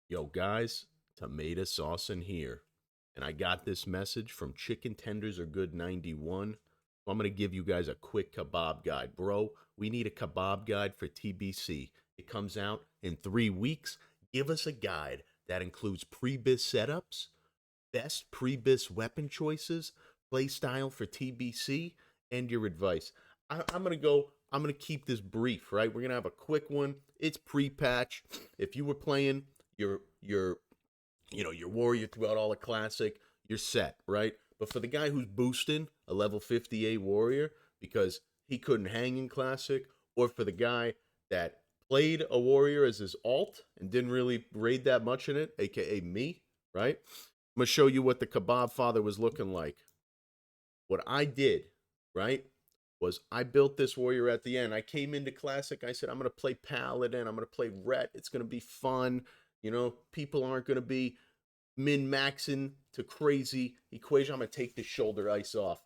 Yo, guys, tomato sauce in here. And I got this message from Chicken Tenders Are Good 91. So I'm going to give you guys a quick kebab guide. Bro, we need a kebab guide for TBC. It comes out in 3 weeks. Give us a guide that includes pre-bis setups, best pre-bis weapon choices, play style for TBC, and your advice. I'm going to go, I'm going to keep this brief, right? We're going to have a quick one. It's pre-patch. If you were playing your your warrior throughout all the classic, you're set, right? But for the guy who's boosting a level 58 warrior because he couldn't hang in classic, or for the guy that played a warrior as his alt and didn't really raid that much in it, aka me, right? I'm gonna show you what the kebab father was looking like. What I did, right, was I built this warrior at the end. I came into classic. I said, I'm going to play paladin. I'm going to play ret. It's going to be fun. People aren't going to be min-maxing to crazy equation. I'm going to take the shoulder ice off.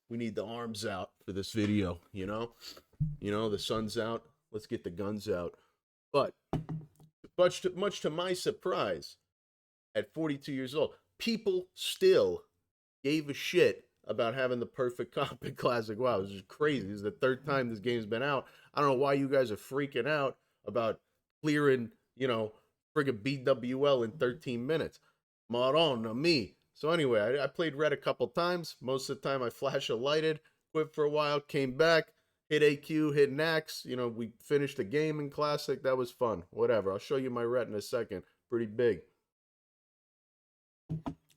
We need the arms out for this video, the sun's out. Let's get the guns out. But much to my surprise, at 42 years old, people still gave a shit about having the perfect comp in Classic WoW. It's just crazy. This is the third time this game's been out. I don't know why you guys are freaking out about clearing, friggin' BWL in 13 minutes. Madonna me. So anyway, I played red a couple times. Most of the time I flash a lighted, quit for a while, came back, hit AQ, hit Nax. We finished the game in Classic. That was fun. Whatever. I'll show you my ret in a second. Pretty big.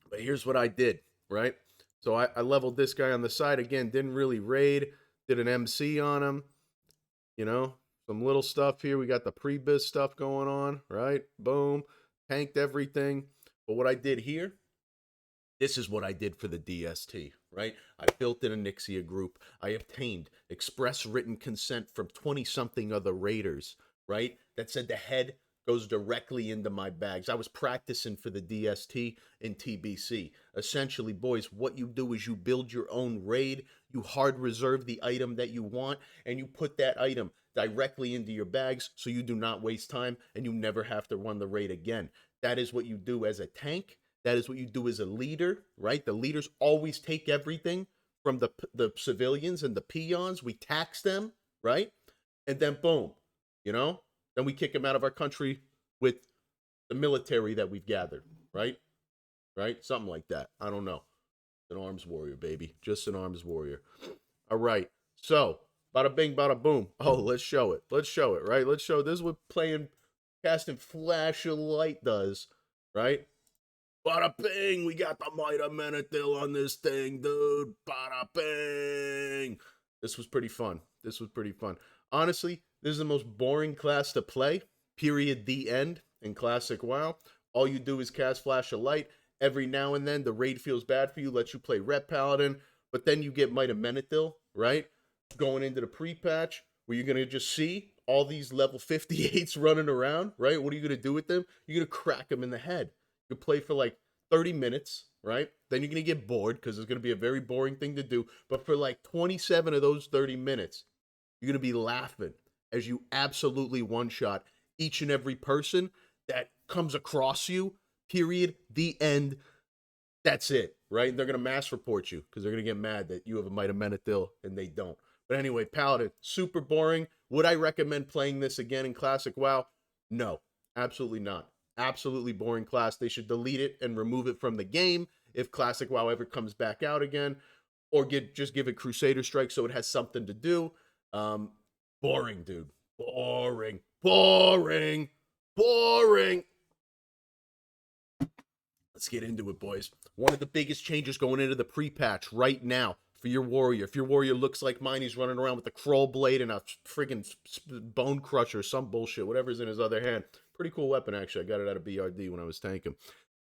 But here's what I did, right? So I leveled this guy on the side again, didn't really raid, did an MC on him, some little stuff here. We got the pre-biz stuff going on, right? Boom, tanked everything. But what I did here, this is what I did for the DST, right? I built an Anixia group. I obtained express written consent from 20-something other raiders, right? That said the head goes directly into my bags. I was practicing for the DST in TBC. Essentially, boys, what you do is you build your own raid, you hard reserve the item that you want, and you put that item directly into your bags so you do not waste time and you never have to run the raid again. That is what you do as a tank. That is what you do as a leader, right? The leaders always take everything from the civilians and the peons. We tax them, right? And then boom, then we kick them out of our country with the military that we've gathered, right? Right? Something like that. I don't know. An arms warrior, baby. Just an arms warrior. All right. So, bada bing, bada boom. Oh, let's show it. Let's show it, right? Let's show this is what playing casting flash of light does, right? Bada bing, we got the Might of Menethil on this thing, dude. Bada bing. This was pretty fun. This was pretty fun. Honestly, this is the most boring class to play, period, the end, in Classic WoW. All you do is cast Flash of Light. Every now and then, the raid feels bad for you, lets you play Ret Paladin, but then you get Might of Menethil, right? Going into the pre-patch, where you're going to just see all these level 58s running around, right? What are you going to do with them? You're going to crack them in the head. You play for like 30 minutes, right? Then you're going to get bored because it's going to be a very boring thing to do. But for like 27 of those 30 minutes, you're going to be laughing as you absolutely one-shot each and every person that comes across you, period, the end. That's it, right? They're going to mass report you because they're going to get mad that you have a Might of Menethil and they don't. But anyway, Paladin, super boring. Would I recommend playing this again in Classic WoW? No, absolutely not. Absolutely boring class. They should delete it and remove it from the game if Classic WoW ever comes back out again, or just give it Crusader Strike so it has something to do. Boring, dude. Boring. Boring. Boring. Let's get into it, boys. One of the biggest changes going into the pre-patch right now for your warrior. If your warrior looks like mine, he's running around with a Kroll Blade and a friggin' Bone Crusher, some bullshit, whatever's in his other hand. Pretty cool weapon, actually. I got it out of BRD when I was tanking.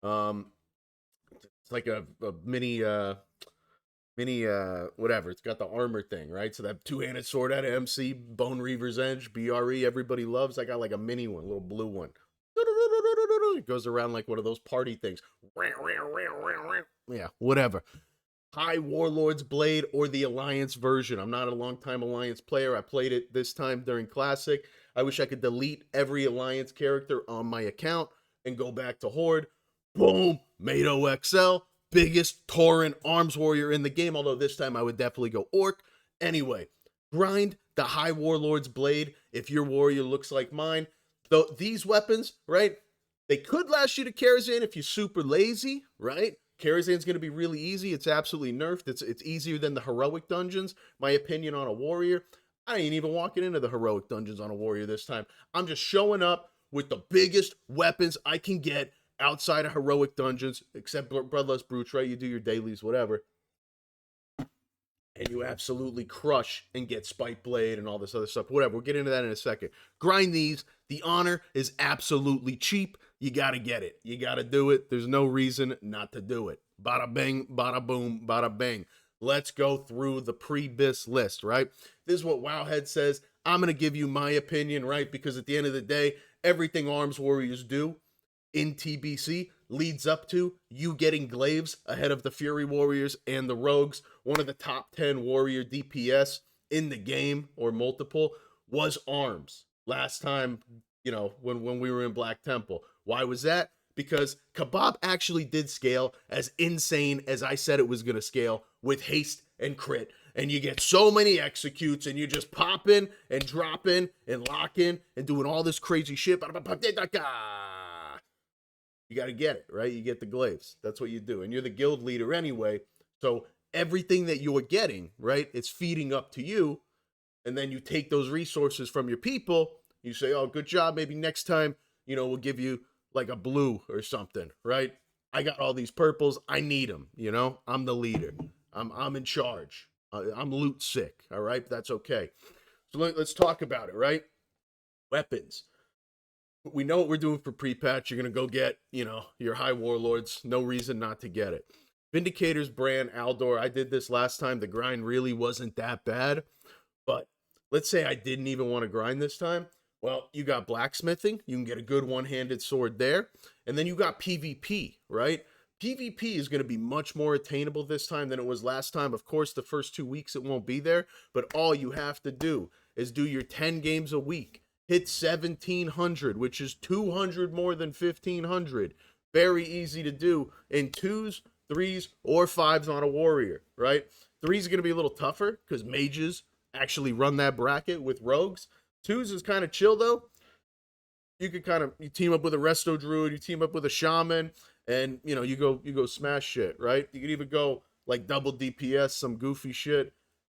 It's like a mini, whatever. It's got the armor thing, right? So that two-handed sword out of MC, Bone Reaver's Edge, BRE, everybody loves. I got like a mini one, a little blue one. It goes around like one of those party things. Yeah, whatever. High Warlord's Blade or the Alliance version. I'm not a long-time Alliance player. I played it this time during Classic. I wish I could delete every Alliance character on my account and go back to Horde. Boom, Mato XL, biggest Tauren arms warrior in the game, although this time I would definitely go Orc. Anyway, grind the High Warlord's Blade if your warrior looks like mine. Though these weapons, right, they could last you to Karazhan if you're super lazy, right? Karazhan's going to be really easy. It's absolutely nerfed. It's easier than the heroic dungeons. My opinion on a warrior. I ain't even walking into the heroic dungeons on a warrior this time. I'm just showing up with the biggest weapons I can get outside of heroic dungeons, except Bloodlust Brutes, right? You do your dailies, whatever. And you absolutely crush and get Spike Blade and all this other stuff. Whatever, we'll get into that in a second. Grind these. The honor is absolutely cheap. You got to get it. You got to do it. There's no reason not to do it. Bada bing, bada boom, bada bing. Let's go through the pre-bis list, right? This is what Wowhead says. I'm going to give you my opinion, right? Because at the end of the day, everything Arms Warriors do in TBC leads up to you getting glaives ahead of the Fury Warriors and the Rogues. One of the top 10 warrior DPS in the game, or multiple, was Arms last time, you know, when we were in Black Temple. Why was that? Because Kebab actually did scale as insane as I said it was going to scale, with haste and crit. And you get so many executes, and you just pop in and drop in and lock in and doing all this crazy shit. You got to get it, right? You get the glaives. That's what you do. And you're the guild leader anyway. So everything that you are getting, right, it's feeding up to you. And then you take those resources from your people. You say, oh, good job. Maybe next time, you know, we'll give you like a blue or something, right? I got all these purples. I need them, you know? I'm the leader. I'm in charge. I'm loot sick, all right? That's okay. So let's talk about it, right? Weapons. We know what we're doing for pre-patch. You're going to go get, you know, your High Warlords. No reason not to get it. Vindicator's brand, Aldor. I did this last time. The grind really wasn't that bad. But let's say I didn't even want to grind this time. Well, you got blacksmithing. You can get a good one-handed sword there. And then you got PvP, right? PvP is going to be much more attainable this time than it was last time. Of course, the first 2 weeks it won't be there. But all you have to do is do your 10 games a week. Hit 1,700, which is 200 more than 1,500. Very easy to do in 2s, 3s, or 5s on a warrior, right? 3s is going to be a little tougher because mages actually run that bracket with rogues. 2s is kind of chill, though. You could you team up with a resto druid, you team up with a shaman, and, you know, you go smash shit, right? You could even go, like, double DPS, some goofy shit.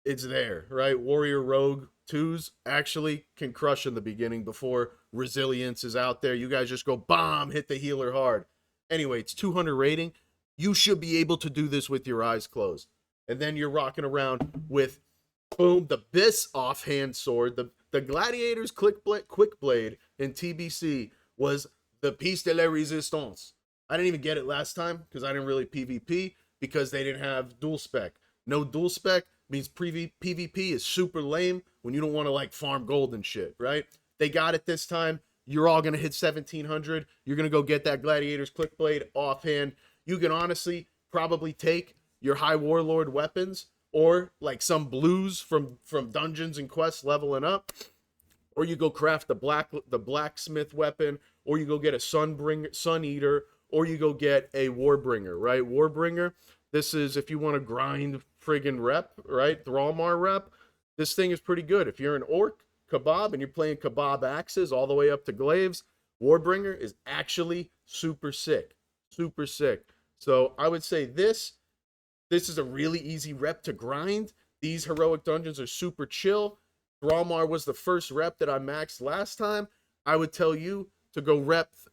It's there, right? Warrior rogue 2s actually can crush in the beginning before resilience is out there. You guys just go bomb, hit the healer hard. Anyway, it's 200 rating. You should be able to do this with your eyes closed. And then you're rocking around with, boom, the Bis offhand sword. The Gladiator's quick blade in TBC was the piece de la resistance. I didn't even get it last time because I didn't really PvP because they didn't have dual spec. No dual spec means PvP is super lame when you don't want to like farm gold and shit, right? They got it this time. You're all going to hit 1,700. You're going to go get that Gladiator's quick blade offhand. You can honestly probably take your High Warlord weapons or like some blues from dungeons and quests leveling up, or you go craft the blacksmith weapon, or you go get a Sun Eater, or you go get a Warbringer, right? Warbringer, this is if you want to grind friggin' rep, right? Thrallmar rep. This thing is pretty good. If you're an Orc, Kebab, and you're playing Kebab axes all the way up to glaives, Warbringer is actually super sick. Super sick. So I would say this is a really easy rep to grind. These heroic dungeons are super chill. Thrallmar was the first rep that I maxed last time. I would tell you to go max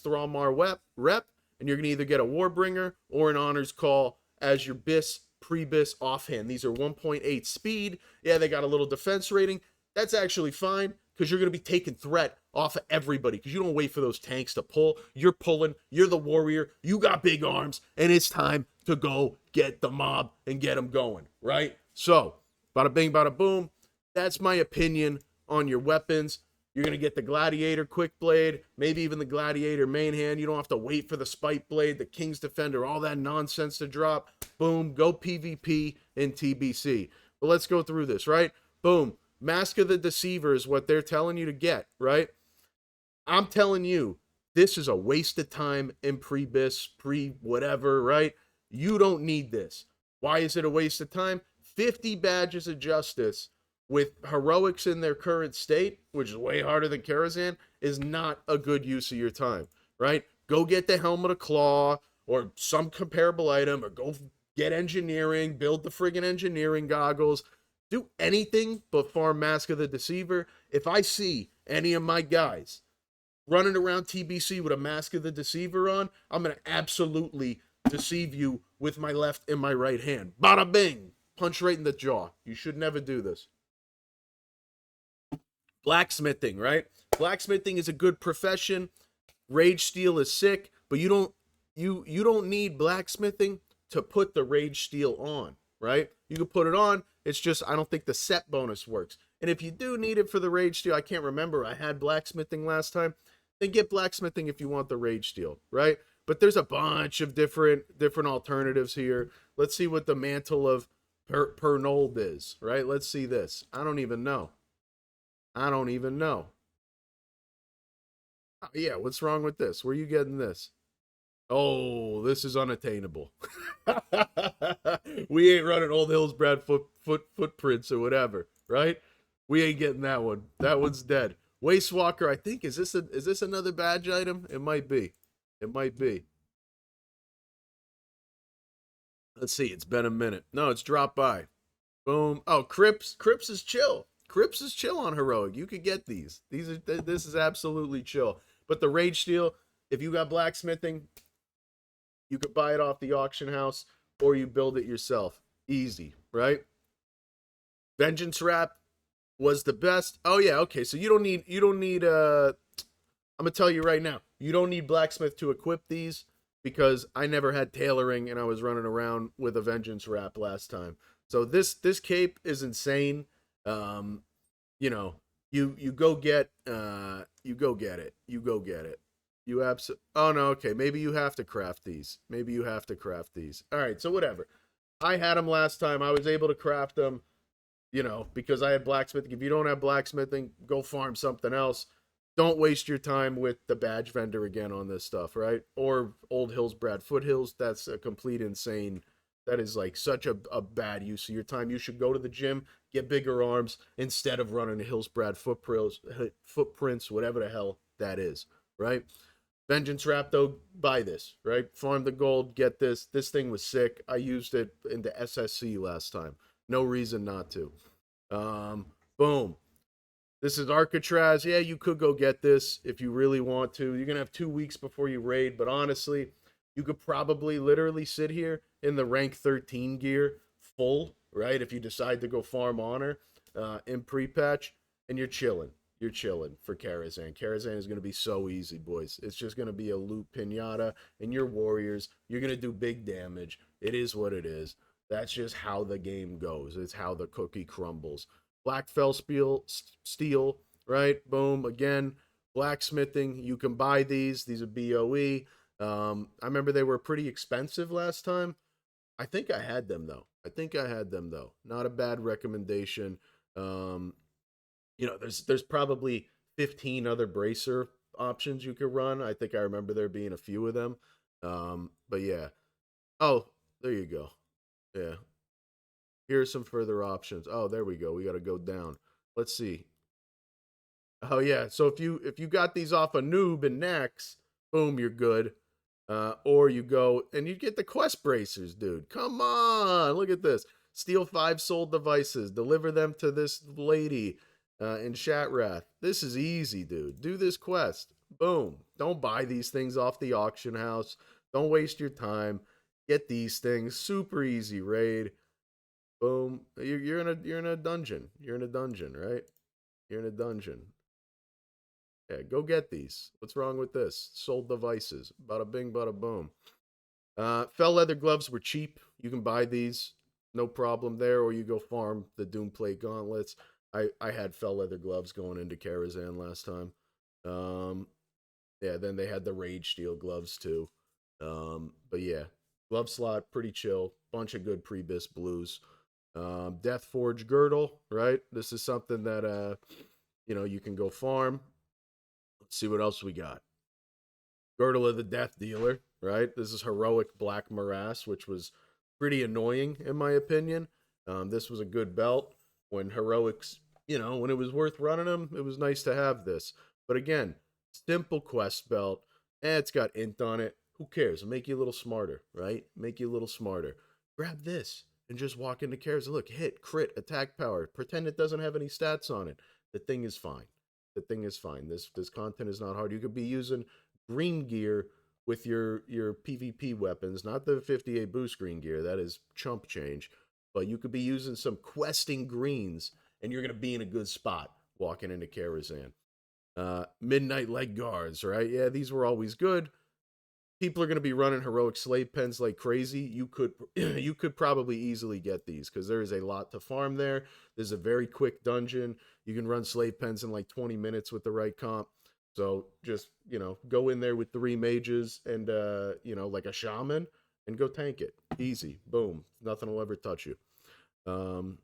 Thrallmar rep, and you're gonna either get a Warbringer or an Honors Call as your pre-bis offhand. These are 1.8 speed. Yeah, they got a little defense rating. That's actually fine because you're gonna be taking threat off of everybody because you don't wait for those tanks to pull. You're pulling. You're the warrior. You got big arms, and it's time to go get the mob and get them going, right? So, bada bing, bada boom. That's my opinion on your weapons. You're going to get the Gladiator Quick Blade, maybe even the Gladiator Main Hand. You don't have to wait for the Spike Blade, the King's Defender, all that nonsense to drop. Boom, go PvP in TBC. But let's go through this, right? Boom, Mask of the Deceiver is what they're telling you to get, right? I'm telling you, This is a waste of time in pre-bis, pre-whatever, right? You don't need this. Why is it a waste of time? 50 badges of justice with heroics in their current state, which is way harder than Karazhan, is not a good use of your time, right? Go get the Helmet of Claw or some comparable item, or go get engineering, build the friggin' engineering goggles. Do anything but farm Mask of the Deceiver. If I see any of my guys running around TBC with a Mask of the Deceiver on, I'm going to absolutely deceive you with my left and my right hand. Bada bing! Punch right in the jaw. You should never do this. Blacksmithing, right? Blacksmithing is a good profession. Rage Steel is sick, but you don't need blacksmithing to put the Rage Steel on, right? You can put it on. It's just I don't think the set bonus works. And if you do need it for the Rage Steel, I can't remember. I had blacksmithing last time. Then get blacksmithing if you want the Rage Steel, right? But there's a bunch of different alternatives here. Let's see what the mantle of Pernold is, right? Let's see this. I don't even know. I don't even know. Oh, yeah, what's wrong with this? Where are you getting this? Oh, this is unattainable. We ain't running Old Hills Brad footprints or whatever, right? We ain't getting that one. That one's dead. Waste Walker, I think is this another badge item? It might be. It might be. Let's see. It's been a minute. No, it's dropped by. Boom. Oh, Crips. Crips is chill. Crips is chill on heroic. You could get these. This is absolutely chill. But the Rage Steel, if you got blacksmithing, you could buy it off the auction house or you build it yourself. Easy, right? Vengeance Wrap was the best. Oh yeah, okay. So you don't need I'm gonna tell you right now, you don't need blacksmith to equip these because I never had tailoring and I was running around with a Vengeance Wrap last time. So this cape is insane. Um, you know, you go get you go get it. You go get it. You oh no, okay. Maybe you have to craft these. Maybe you have to craft these. All right, so whatever. I had them last time. I was able to craft them, because I had blacksmithing. If you don't have blacksmithing, go farm something else. Don't waste your time with the badge vendor again on this stuff, right? Or Old Hills Brad Foothills. That's a complete insane. That is like such a bad use of your time. You should go to the gym, get bigger arms instead of running the Hills Brad footprints, whatever the hell that is, right? Vengeance Wrap, though, buy this, right? Farm the gold, get this. This thing was sick. I used it in the SSC last time. No reason not to. Boom. This is Arcatraz. Yeah, you could go get this if you really want to. You're going to have 2 weeks before you raid, but honestly, you could probably literally sit here in the rank 13 gear full, right? If you decide to go farm honor in pre-patch, and you're chilling. You're chilling for Karazhan. Karazhan is going to be so easy, boys. It's just going to be a loot pinata, and your warriors, you're going to do big damage. It is what it is. That's just how the game goes. It's how the cookie crumbles. Black Fell Steel, right? Boom. Again, blacksmithing. You can buy these. These are BOE. I remember they were pretty expensive last time. I think I had them though. Not a bad recommendation. Um, there's probably 15 other bracer options you could run. I think I remember there being a few of them. But yeah. Oh, there you go. Yeah. Here's some further options. Oh, there we go. We got to go down. Let's see. Oh yeah. So if you got these off a noob and Nax, boom, you're good. Or you go and you get the quest bracers, dude. Come on, look at this. Steal 5 sold devices. Deliver them to this lady in Shatrath. This is easy, dude. Do this quest. Boom. Don't buy these things off the auction house. Don't waste your time. Get these things. Super easy raid. Boom. You're in a dungeon. You're in a dungeon, right? You're in a dungeon. Yeah, go get these. What's wrong with this? Sold devices. Bada bing, bada boom. Fell leather gloves were cheap. You can buy these, no problem there, or you go farm the Doomplate gauntlets. I had fell leather gloves going into Karazhan last time. Um, yeah, then they had the Rage Steel gloves too. But yeah, glove slot pretty chill. Bunch of good pre-bis blues. Death Forge girdle, right? This is something that you can go farm. Let's see what else we got. Girdle of the Death Dealer, right? This is Heroic Black Morass, which was pretty annoying in my opinion. This was a good belt when Heroics, when it was worth running them, it was nice to have this. But again, simple quest belt. It's got int on it. Who cares? It'll make you a little smarter, right? Make you a little smarter. Grab this and just walk into cares. Look, hit, crit, attack power. Pretend it doesn't have any stats on it. The thing is fine. The thing is fine. This content is not hard. You could be using green gear with your PvP weapons, not the 58 boost green gear. That is chump change. But you could be using some questing greens, and you're gonna be in a good spot walking into Karazhan. Midnight leg guards, right? Yeah, these were always good. People are going to be running heroic slave pens like crazy. You could you could probably easily get these because there is a lot to farm there. There's a very quick dungeon. You can run slave pens in like 20 minutes with the right comp. So just, go in there with 3 mages and like a shaman and go tank it. Easy. Boom. Nothing will ever touch you. Um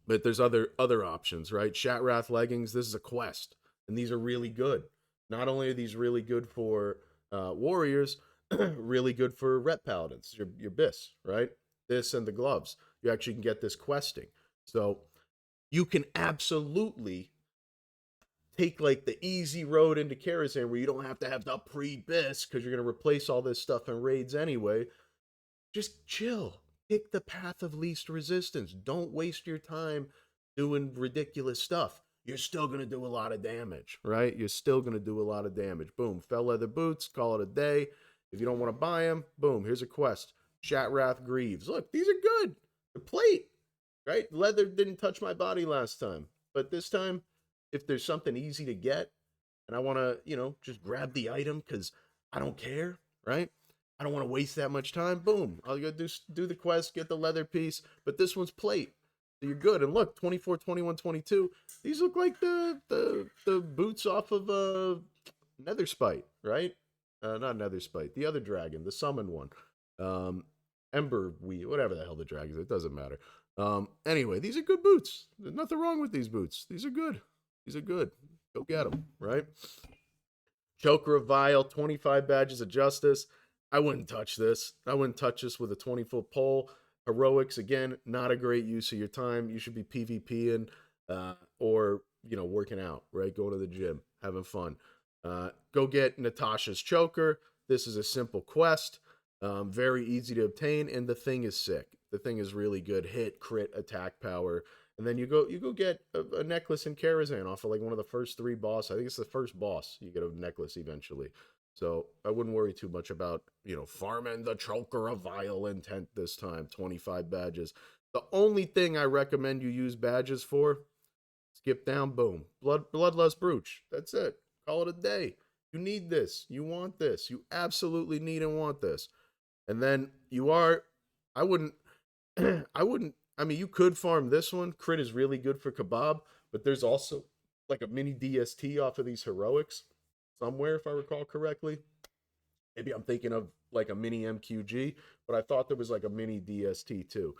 but there's other options, right? Shatrath leggings, this is a quest, and these are really good. Not only are these really good for warriors, really good for rep paladins, your bis, right? This and the gloves. You actually can get this questing. So you can absolutely take like the easy road into Karazhan where you don't have to have the pre-bis because you're going to replace all this stuff in raids anyway. Just chill. Pick the path of least resistance. Don't waste your time doing ridiculous stuff. You're still going to do a lot of damage, right? You're still going to do a lot of damage. Boom. Fell leather boots. Call it a day. If you don't want to buy them, boom. Here's a quest. Shatrath Greaves. Look, these are good. The plate, right? Leather didn't touch my body last time. But this time, if there's something easy to get and I want to, just grab the item because I don't care, right? I don't want to waste that much time. Boom. I'll go do the quest, get the leather piece. But this one's plate. So you're good. And look, 24, 21, 22. These look like the boots off of Nether Spite, right? Not Nether Spite. The other dragon, the summon one. Ember whatever the hell the dragon is. It doesn't matter. Anyway, these are good boots. There's nothing wrong with these boots. These are good. These are good. Go get them, right? Choker of Vile, 25 badges of justice. I wouldn't touch this. I wouldn't touch this with a 20-foot pole. Heroics, again, not a great use of your time. You should be PvPing or, working out, right? Going to the gym, having fun. Go get Natasha's Choker. This is a simple quest. Very easy to obtain, and the thing is sick. The thing is really good. Hit, crit, attack power. And then you go get a necklace in Karazhan off of like one of the first 3 bosses. I think it's the first boss. You get a necklace eventually. So I wouldn't worry too much about, farming the Choker of Vile Intent this time. 25 badges. The only thing I recommend you use badges for, skip down, boom. Bloodlust Brooch. That's it. Call it a day. You need this. You want this. You absolutely need and want this. And then I wouldn't, you could farm this one. Crit is really good for Kebab, but there's also like a mini DST off of these heroics somewhere, if I recall correctly. Maybe I'm thinking of like a mini MQG, but I thought there was like a mini DST too.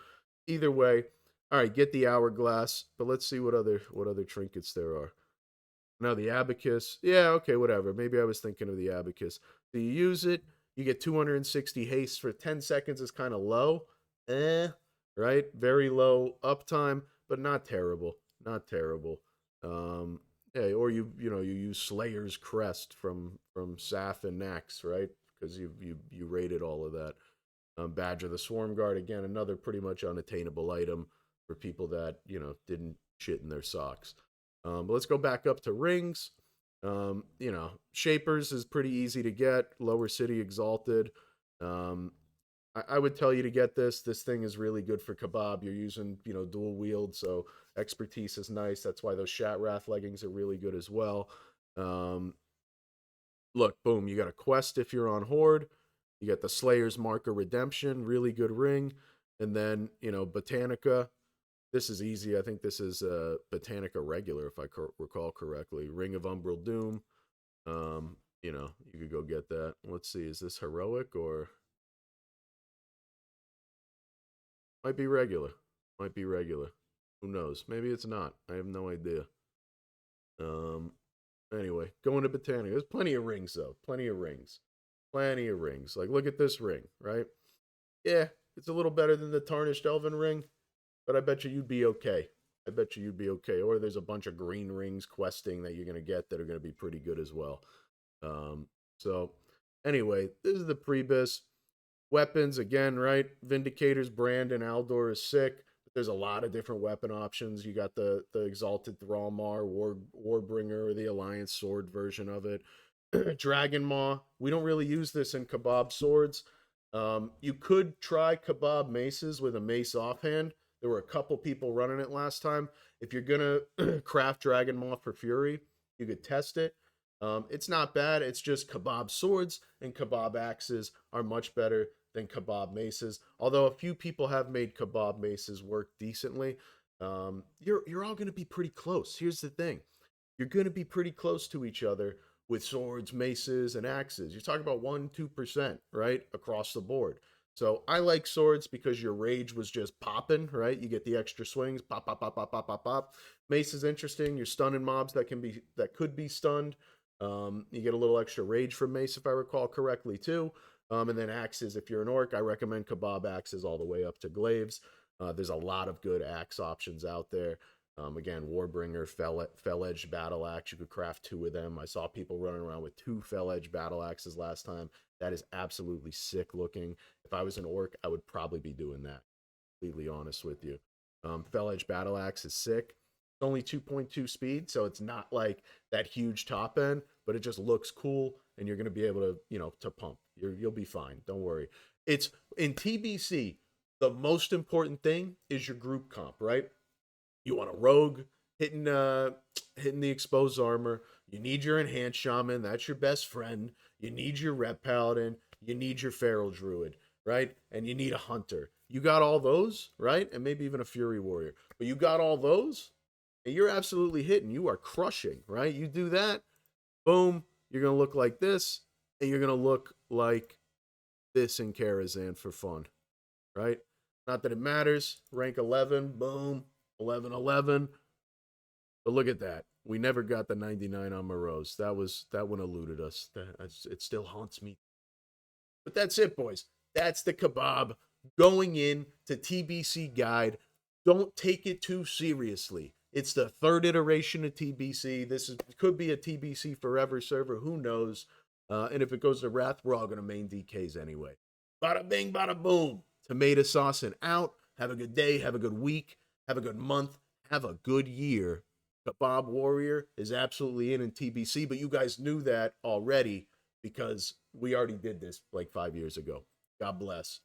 Either way, all right, get the hourglass, but let's see what other trinkets there are. No, the abacus. Yeah, okay, whatever. Maybe I was thinking of the abacus. So you use it, you get 260 haste for 10 seconds is kind of low. Right? Very low uptime, but not terrible. Not terrible. Yeah, or you use Slayer's Crest from Saf and Nax, right? Because you rated all of that. Badge of the Swarm Guard, again, another pretty much unattainable item for people that didn't shit in their socks. But let's go back up to rings. Shapers is pretty easy to get. Lower City Exalted. I would tell you to get this. This thing is really good for Kebab. You're using, dual wield, so expertise is nice. That's why those Shatrath leggings are really good as well. Look, boom, you got a quest if you're on Horde. You got the Slayer's Marker Redemption, really good ring. And then, Botanica. This is easy. I think this is Botanica regular, if I recall correctly. Ring of Umbral Doom. You could go get that. Let's see, is this heroic or... Might be regular. Might be regular. Who knows? Maybe it's not. I have no idea. Anyway, going to Botanica. There's plenty of rings though. Plenty of rings. Plenty of rings. Like look at this ring, right? Yeah, it's a little better than the tarnished elven ring, but I bet you'd be okay. I bet you'd be okay. Or there's a bunch of green rings questing that you're gonna get that are gonna be pretty good as well. Um, so anyway, this is the Pre-bis. Weapons again, right? Vindicators, Brand, and Aldor is sick. But there's a lot of different weapon options. You got the Exalted Thrallmar, Warbringer, or the Alliance Sword version of it. Dragon Maw. We don't really use this in Kebab swords. You could try Kebab maces with a mace offhand. There were a couple people running it last time. If you're gonna craft Dragon Maw for Fury, you could test it. It's not bad. It's just Kebab swords and Kebab axes are much better than Kebab maces. Although a few people have made Kebab maces work decently. You're all going to be pretty close. Here's the thing: you're going to be pretty close to each other with swords, maces, and axes. You're talking about 1-2%, right, across the board. So I like swords because your rage was just popping, right? You get the extra swings, pop, pop, pop, pop, pop, pop, pop. Mace is interesting. You're stunning mobs that could be stunned. You get a little extra rage from mace, if I recall correctly, too. And then axes, if you're an orc, I recommend Kebab axes all the way up to glaives. There's a lot of good axe options out there. Again, Warbringer, Fell Edge Battle Axe. You could craft 2 of them. I saw people running around with 2 Fell Edge Battle Axes last time. That is absolutely sick looking. If I was an orc, I would probably be doing that. Completely honest with you. Fell Edge Battle Axe is sick. It's only 2.2 speed, so it's not like that huge top end, but it just looks cool, and you're going to be able to, to pump. You'll be fine. Don't worry. It's in TBC. The most important thing is your group comp, right? You want a rogue hitting the exposed armor. You need your enhanced shaman. That's your best friend. You need your rep paladin. You need your feral druid, right? And you need a hunter. You got all those, right? And maybe even a fury warrior. But you got all those, and you're absolutely hitting. You are crushing, right? You do that, boom, you're gonna look like this, and you're gonna look like this in Karazhan for fun, right? Not that it matters. Rank 11, boom, 11-11. But look at that. We never got the 99 on Morose. That one eluded us. It still haunts me. But that's it, boys. That's the Kebab going in to TBC guide. Don't take it too seriously. It's the 3rd iteration of TBC. Could be a TBC forever server. Who knows? And if it goes to Wrath, we're all going to main DKs anyway. Bada bing, bada boom. Tomato sauce and out. Have a good day. Have a good week. Have a good month. Have a good year. Kebab Warrior is absolutely in TBC, but you guys knew that already because we already did this like 5 years ago. God bless.